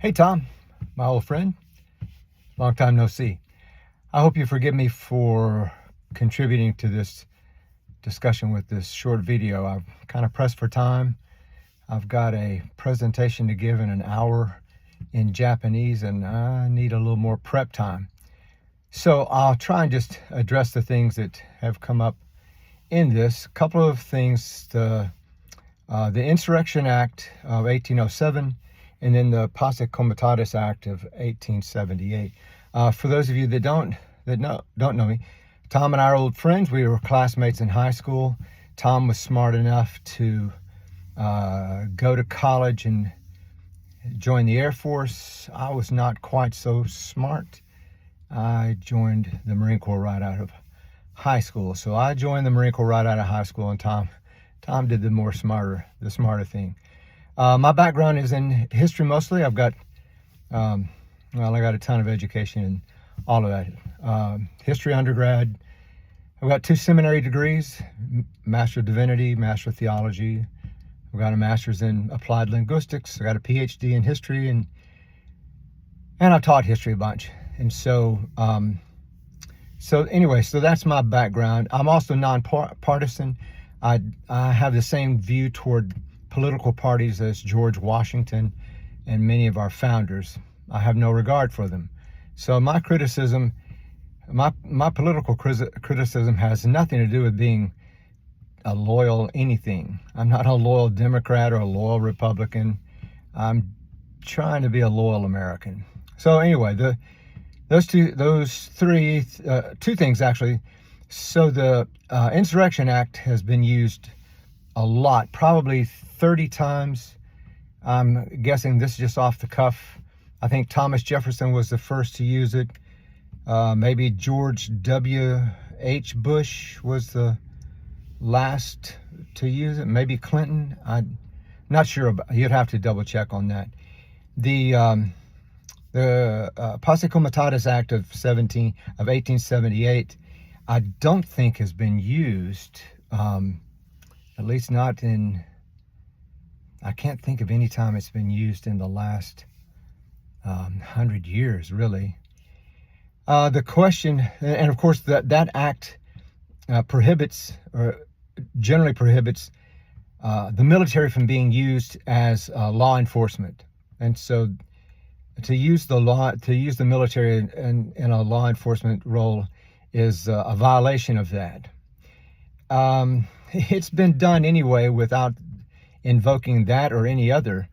Hey, Tom, my old friend. Long time no see. I hope you forgive me for contributing to this discussion with this short video. I'm kind of pressed for time. I've got a presentation to give in an hour in Japanese, and I need a little more prep time. So I'll try and just address the things that have come up in this. A couple of things, the Insurrection Act of 1807, and then the Posse Comitatus Act of 1878. For those of you that don't know me, Tom and I are old friends. We were classmates in high school. Tom was smart enough to go to college and join the Air Force. I was not quite so smart. I joined the Marine Corps right out of high school. So I joined the Marine Corps right out of high school, and Tom did the smarter thing. My background is in history mostly. I've got, I got a ton of education in all of that. History undergrad. I've got 2 seminary degrees, Master of Divinity, Master of Theology. I've got a master's in applied linguistics. I got a PhD in history, and I've taught history a bunch. And so anyway, so that's my background. I'm also nonpartisan. I have the same view toward political parties as George Washington and many of our founders. I have no regard for them. So my criticism, my political criticism has nothing to do with being a loyal anything. I'm not a loyal Democrat or a loyal Republican. I'm trying to be a loyal American. So anyway, two things actually. So the Insurrection Act has been used a lot, probably 30 times. I'm guessing this is just off the cuff. I think Thomas Jefferson was the first to use it. Maybe George W.H. Bush was the last to use it. Maybe Clinton. I'm not sure. You'd have to double check on that. The Posse Comitatus Act of 1878, I don't think has been used. At least not in, I can't think of any time it's been used in the last 100 years, really. The question, and of course that act prohibits, or generally prohibits, the military from being used as law enforcement. And so to use the military in a law enforcement role is a violation of that. It's been done anyway without invoking that or any other.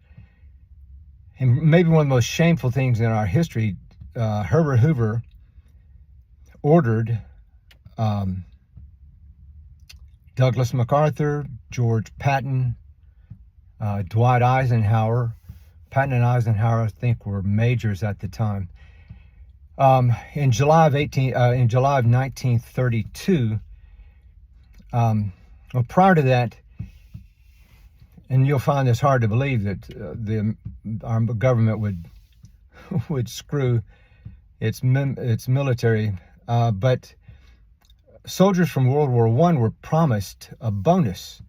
And maybe one of the most shameful things in our history, Herbert Hoover ordered Douglas MacArthur, George Patton, Dwight Eisenhower. Patton and Eisenhower, I think, were majors at the time. In July of 1932. Well, prior to that, and you'll find this hard to believe that our government would screw its military, but soldiers from World War I were promised a bonus.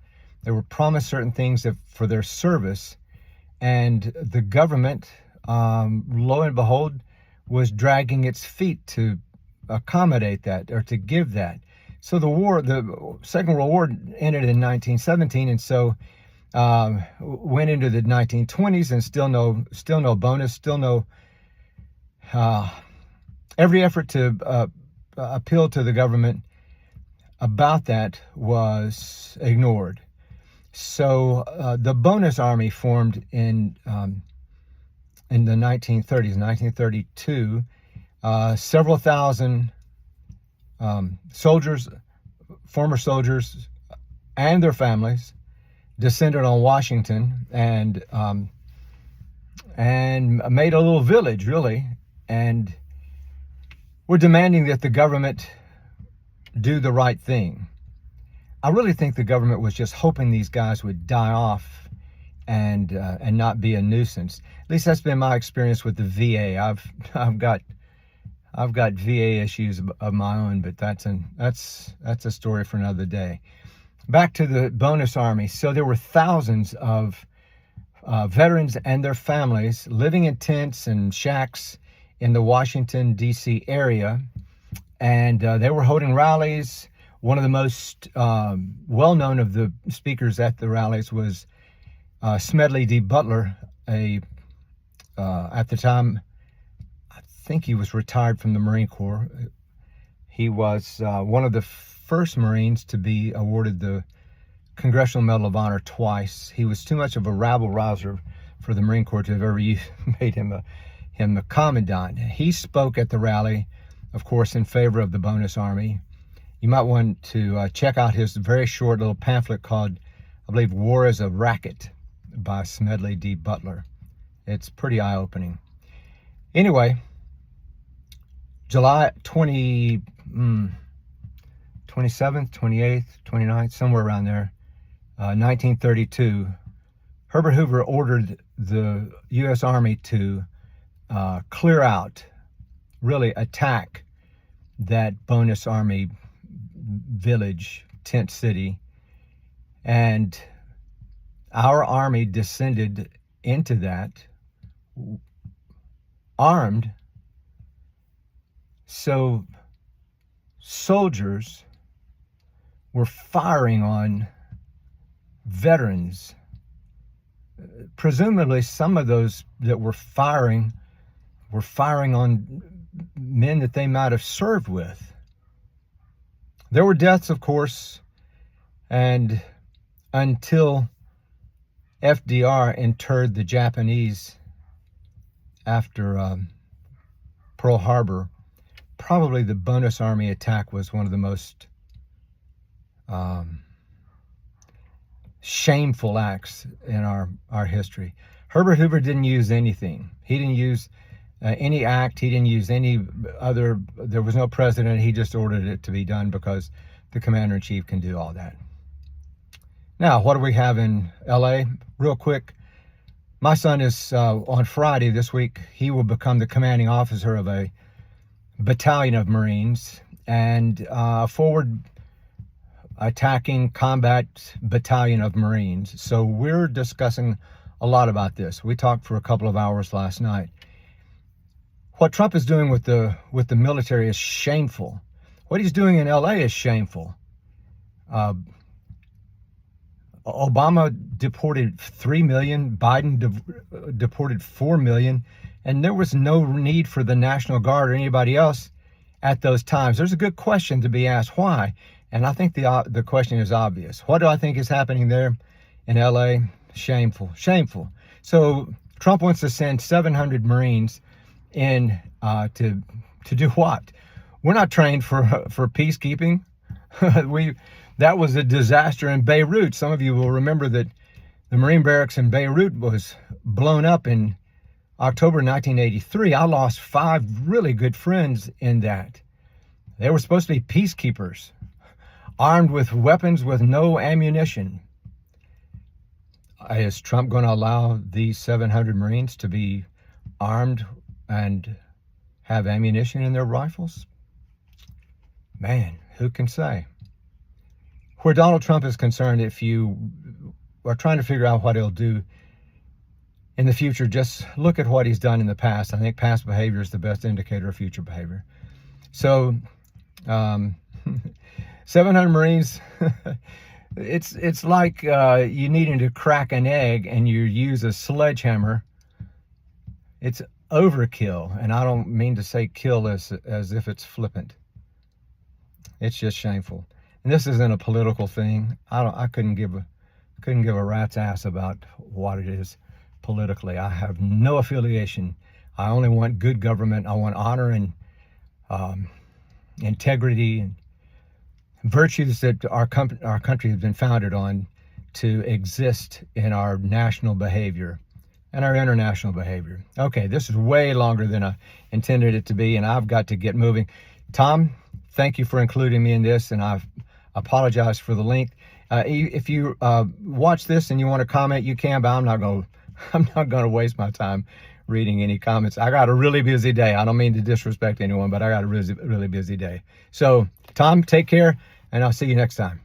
They were promised certain things for their service, and the government, lo and behold, was dragging its feet to accommodate that or to give that. So the Second World War ended in 1917, and so went into the 1920s, and still no bonus, still no. Every effort to appeal to the government about that was ignored. So the bonus army formed in the 1930s, 1932. Several thousand soldiers, former soldiers, and their families descended on Washington and made a little village, really, and were demanding that the government do the right thing. I really think the government was just hoping these guys would die off and not be a nuisance. At least that's been my experience with the VA. I've got VA issues of my own, but that's a story for another day. Back to the bonus army. So there were thousands of veterans and their families living in tents and shacks in the Washington, D.C. area. And they were holding rallies. One of the most well-known of the speakers at the rallies was Smedley D. Butler, at the time, I think he was retired from the Marine Corps. He was one of the first Marines to be awarded the Congressional Medal of Honor twice. He was too much of a rabble-rouser for the Marine Corps to have ever made him a commandant. He spoke at the rally, of course, in favor of the bonus army. You might want to check out his very short little pamphlet called, I believe, War is a Racket by Smedley D. Butler. It's pretty eye-opening. Anyway, July 27th, 28th, 29th, somewhere around there, 1932, Herbert Hoover ordered the U.S. Army to clear out, really attack that bonus army village, tent city, and our army descended into that armed. So soldiers were firing on veterans. Presumably some of those that were firing on men that they might have served with. There were deaths, of course, and until FDR interred the Japanese after Pearl Harbor, probably the bonus army attack was one of the most shameful acts in our history. Herbert Hoover didn't use anything. He didn't use any act. He didn't use any other. There was no president. He just ordered it to be done because the commander-in-chief can do all that. Now, what do we have in LA? Real quick, my son is on Friday this week. He will become the commanding officer of a battalion of Marines and forward attacking combat battalion of Marines. So we're discussing a lot about this. We talked for a couple of hours last night. What Trump is doing with the military is shameful. What he's doing in LA is shameful. Obama deported 3 million, Biden deported 4 million, and there was no need for the National Guard or anybody else at those times. There's a good question to be asked, why? And I think the question is obvious. What do I think is happening there in LA? Shameful, shameful. So Trump wants to send 700 Marines in to do what? We're not trained for peacekeeping. That was a disaster in Beirut. Some of you will remember that the Marine barracks in Beirut was blown up in October 1983. I lost 5 really good friends in that. They were supposed to be peacekeepers, armed with weapons with no ammunition. Is Trump going to allow these 700 Marines to be armed and have ammunition in their rifles? Man, who can say? Where Donald Trump is concerned, if you are trying to figure out what he'll do in the future, just look at what he's done in the past. I think past behavior is the best indicator of future behavior. So, 700 Marines, it's like you needing to crack an egg and you use a sledgehammer. It's overkill, and I don't mean to say kill as if it's flippant. It's just shameful. And this isn't a political thing. I couldn't give a rat's ass about what it is politically. I have no affiliation. I only want good government. I want honor and integrity and virtues that our country has been founded on to exist in our national behavior and our international behavior. Okay, this is way longer than I intended it to be, and I've got to get moving. Tom, thank you for including me in this, and I've apologize for the length. If you watch this and you want to comment, you can, but I'm not going to waste my time reading any comments. I got a really busy day. I don't mean to disrespect anyone, but I got a really, really busy day. So, Tom, take care, and I'll see you next time.